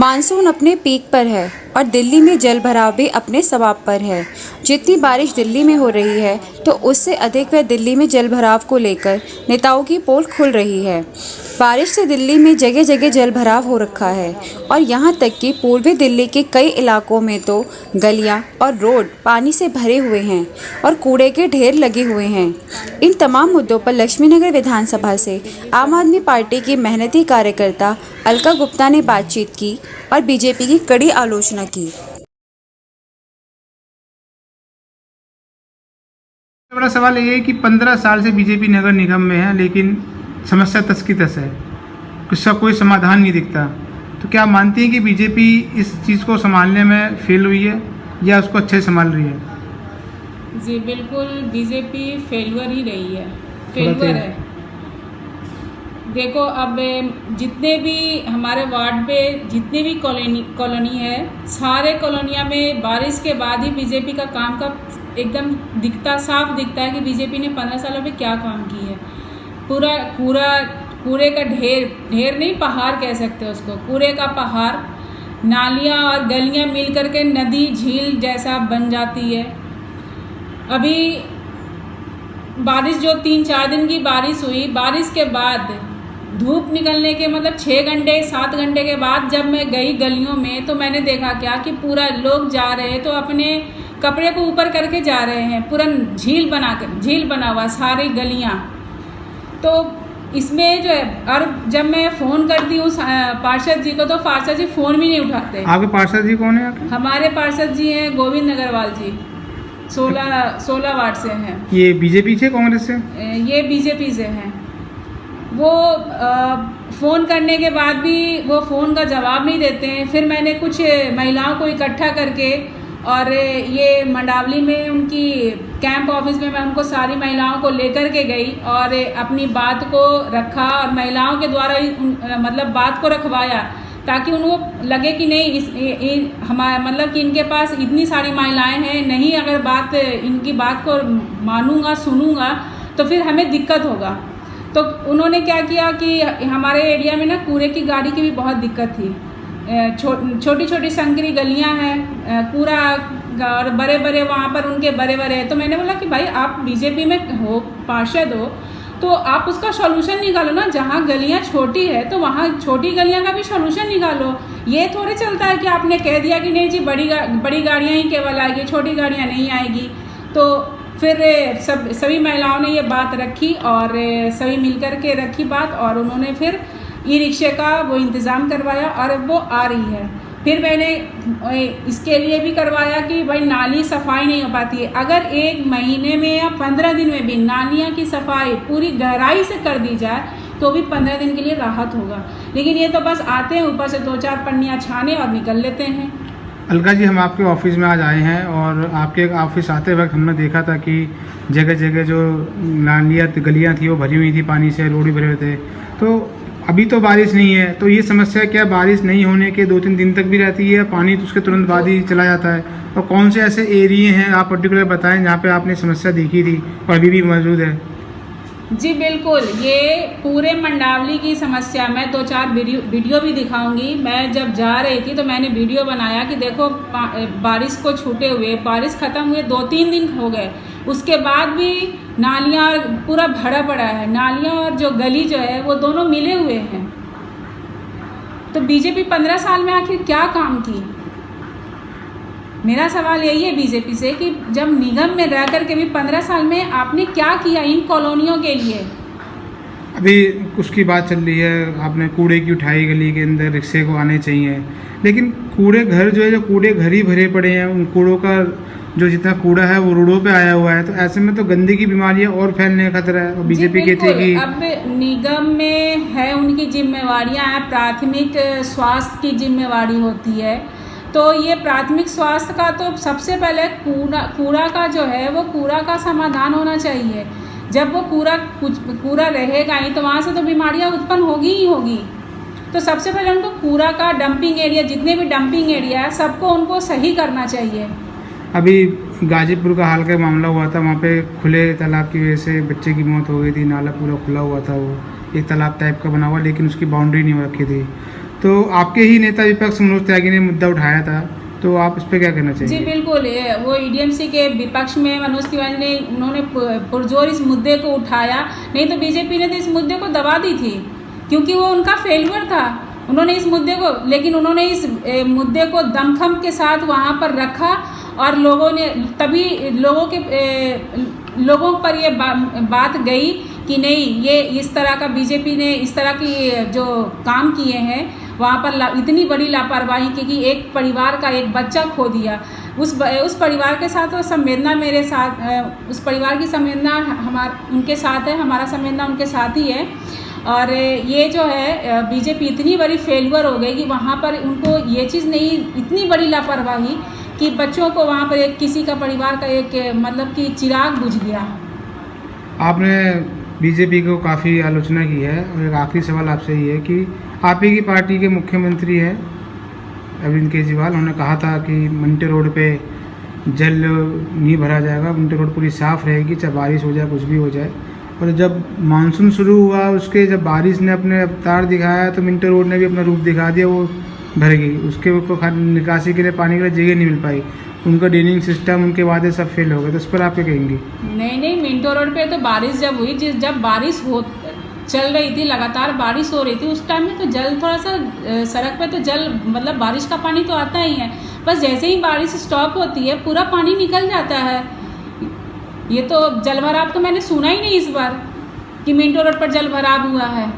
Monsoon अपने peak पर है और दिल्ली में जल भराव भी अपने सवाब पर है। जितनी बारिश दिल्ली में हो रही है तो उससे अधिक वह दिल्ली में जल भराव को लेकर नेताओं की पोल खुल रही है। बारिश से दिल्ली में जगह जगह जल भराव हो रखा है और यहाँ तक कि पूर्वी दिल्ली के कई इलाकों में तो गलियाँ और रोड पानी से भरे हुए हैं और कूड़े के ढेर लगे हुए हैं। इन तमाम मुद्दों पर लक्ष्मीनगर विधानसभा से आम आदमी पार्टी की मेहनती कार्यकर्ता अलका गुप्ता ने बातचीत की और बीजेपी की कड़ी आलोचना की। बड़ा सवाल ये है कि 15 साल से बीजेपी नगर निगम में है, लेकिन समस्या तस की तस है, उसका कोई समाधान नहीं दिखता। तो क्या आप मानती हैं कि बीजेपी इस चीज़ को संभालने में फेल हुई है या उसको अच्छे से संभाल रही है? जी बिल्कुल, बीजेपी फेलुअर ही रही है, फेलुअर है। देखो, अब जितने भी हमारे वार्ड पे जितने भी कॉलोनी है, सारे कॉलोनिया में बारिश के बाद ही बीजेपी का काम का एकदम साफ दिखता है कि बीजेपी ने 15 सालों में क्या काम की है। पूरा कूड़े का ढेर नहीं, पहाड़ कह सकते हैं उसको, कूड़े का पहाड़, नालियाँ और गलियाँ मिल करके नदी झील जैसा बन जाती है। अभी बारिश जो 3-4 दिन की बारिश हुई, बारिश के बाद धूप निकलने के मतलब 6 घंटे 7 घंटे के बाद जब मैं गई गलियों में तो मैंने देखा क्या कि पूरा लोग जा रहे हैं तो अपने कपड़े को ऊपर करके जा रहे हैं, पूरा झील बना हुआ सारी गलियां। तो इसमें जो है, और जब मैं फ़ोन करती हूँ पार्षद जी को तो पार्षद जी फ़ोन भी नहीं उठाते। आपके पार्षद जी कौन है? हमारे पार्षद जी हैं गोविंद नगरवाल जी, 16 वार्ड से हैं। ये बीजेपी से कांग्रेस से? ये बीजेपी से हैं। वो फ़ोन करने के बाद भी वो फ़ोन का जवाब नहीं देते हैं। फिर मैंने कुछ महिलाओं को इकट्ठा करके और ये मंडावली में उनकी कैंप ऑफिस में मैं उनको सारी महिलाओं को लेकर के गई और अपनी बात को रखा और महिलाओं के द्वारा मतलब बात को रखवाया ताकि उनको लगे कि नहीं हमारा मतलब कि इनके पास इतनी सारी महिलाएं हैं, नहीं अगर इनकी बात को मानूंगा सुनूंगा तो फिर हमें दिक्कत होगा। तो उन्होंने क्या किया कि हमारे एरिया में ना कूड़े की गाड़ी की भी बहुत दिक्कत थी। छोटी छोटी संकरी गलियां हैं, कूड़ा और बड़े वहाँ पर उनके बड़े। तो मैंने बोला कि भाई आप बीजेपी में हो, पार्षद हो, तो आप उसका सॉल्यूशन निकालो ना। जहाँ गलियाँ छोटी है तो वहाँ छोटी गलियाँ का भी सॉल्यूशन निकालो। ये थोड़े चलता है कि आपने कह दिया कि नहीं जी बड़ी गाड़ियाँ ही केवल आएगी, छोटी गाड़ियाँ नहीं आएगी। तो फिर सभी महिलाओं ने ये बात रखी और सभी मिलकर के रखी बात और उन्होंने फिर ई रिक्शे का वो इंतज़ाम करवाया और वो आ रही है। फिर मैंने इसके लिए भी करवाया कि भाई नाली सफाई नहीं हो पाती है। अगर 1 महीने में या 15 दिन में भी नालियाँ की सफाई पूरी गहराई से कर दी जाए तो भी 15 दिन के लिए राहत होगा। लेकिन ये तो बस आते हैं, ऊपर से 2-4 पन्नियाँ छाने और निकल लेते हैं। अलका जी, हम आपके ऑफिस में आज आए हैं और आपके ऑफिस आते वक्त हमने देखा था कि जगह जगह जो नालियाँ गलियाँ थी वो भरी हुई थी पानी से, रोड भी भरे हुए थे। तो अभी तो बारिश नहीं है, तो ये समस्या क्या बारिश नहीं होने के 2-3 दिन तक भी रहती है, पानी तो उसके तुरंत बाद ही चला जाता है? और कौन से ऐसे एरिए हैं आप पर्टिकुलर बताएं जहाँ पे आपने समस्या देखी थी और अभी भी मौजूद है? जी बिल्कुल, ये पूरे मंडावली की समस्या, मैं 2-4 वीडियो भी दिखाऊंगी। मैं जब जा रही थी तो मैंने वीडियो बनाया कि देखो बारिश को छूटे हुए, बारिश ख़त्म हुए 2-3 दिन हो गए, उसके बाद भी नालियाँ पूरा भरा पड़ा है। नालियाँ और जो गली जो है वो दोनों मिले हुए हैं। तो बीजेपी 15 साल में आखिर क्या काम की? मेरा सवाल यही है बीजेपी से कि जब निगम में रह कर के भी 15 साल में आपने क्या किया इन कॉलोनियों के लिए? अभी उसकी बात चल रही है, आपने कूड़े की उठाई गली के अंदर रिक्शे को आने चाहिए, लेकिन कूड़े घर जो है, जो कूड़े घर ही भरे पड़े हैं, उन कूड़ों का जो जितना कूड़ा है वो रोडों पे आया हुआ है। तो ऐसे में तो गंदगी की बीमारियां और फैलने का खतरा है। और बीजेपी कहती है कि अब निगम में है, उनकी जिम्मेवारियां हैं, प्राथमिक स्वास्थ्य की जिम्मेवारी होती है। तो ये प्राथमिक स्वास्थ्य का तो सबसे पहले कूड़ा का जो है वो कूड़ा का समाधान होना चाहिए। जब वो कूड़ा रहेगा ही तो वहाँ से तो बीमारियाँ उत्पन्न होगी ही होगी। तो सबसे पहले उनको कूड़ा का डंपिंग एरिया, जितने भी डंपिंग एरिया है सबको उनको सही करना चाहिए। अभी गाजीपुर का हाल का मामला हुआ था, वहाँ पे खुले तालाब की वजह से बच्चे की मौत हो गई थी। नाला पूरा खुला हुआ था, वो एक तालाब टाइप का बना हुआ, लेकिन उसकी बाउंड्री नहीं हो रखी थी। तो आपके ही नेता विपक्ष मनोज त्यागी ने मुद्दा उठाया था, तो आप इस पर क्या कहना जी चाहिए? बिल्कुल, वो ईडीएमसी के विपक्ष में मनोज तिवारी ने उन्होंने पुरजोर इस मुद्दे को उठाया, नहीं तो बीजेपी ने तो इस मुद्दे को दबा दी थी, क्योंकि वो उनका फेल्यूर था। उन्होंने इस मुद्दे को, लेकिन उन्होंने इस मुद्दे को दमखम के साथ वहाँ पर रखा और लोगों ने तभी लोगों पर ये बात गई कि नहीं, ये इस तरह का बीजेपी ने इस तरह की जो काम किए हैं वहाँ पर इतनी बड़ी लापरवाही की एक परिवार का एक बच्चा खो दिया। उस परिवार के साथ वो संवेदना मेरे साथ, उस परिवार की संवेदना उनके साथ है, हमारा संवेदना उनके साथ ही है। और ये जो है बीजेपी इतनी बड़ी फेल्यूर हो गई कि वहाँ पर उनको ये चीज़ नहीं, इतनी बड़ी लापरवाही कि बच्चों को वहाँ पर किसी का परिवार का एक मतलब कि चिराग बुझ गया। आपने बीजेपी को काफ़ी आलोचना की है और एक आखिरी सवाल आपसे ये है कि आप ही की पार्टी के मुख्यमंत्री हैं अरविंद केजरीवाल, उन्होंने कहा था कि मिंटो रोड पे जल नहीं भरा जाएगा, मिंटो रोड पूरी साफ़ रहेगी, चाहे बारिश हो जाए कुछ भी हो जाए। और जब मानसून शुरू हुआ उसके जब बारिश ने अपने अवतार दिखाया तो मिंटो रोड ने भी अपना रूप दिखा दिया, वो भर गई, उसके ऊपर निकासी के लिए पानी के लिए जगह नहीं मिल पाई, उनका ड्रेनिंग सिस्टम, उनके वादे सब फेल हो गए। तो इस पर आप क्या कहेंगी? नहीं, मिंटो रोड पे तो बारिश जब हुई, जब बारिश चल रही थी, लगातार बारिश हो रही थी, उस टाइम में तो जल थोड़ा सा सड़क पे तो जल मतलब बारिश का पानी तो आता ही है, बस जैसे ही बारिश स्टॉप होती है पूरा पानी निकल जाता है। ये तो जल भराव तो मैंने सुना ही नहीं इस बार कि मिंटो रोड पर जल भराव हुआ है।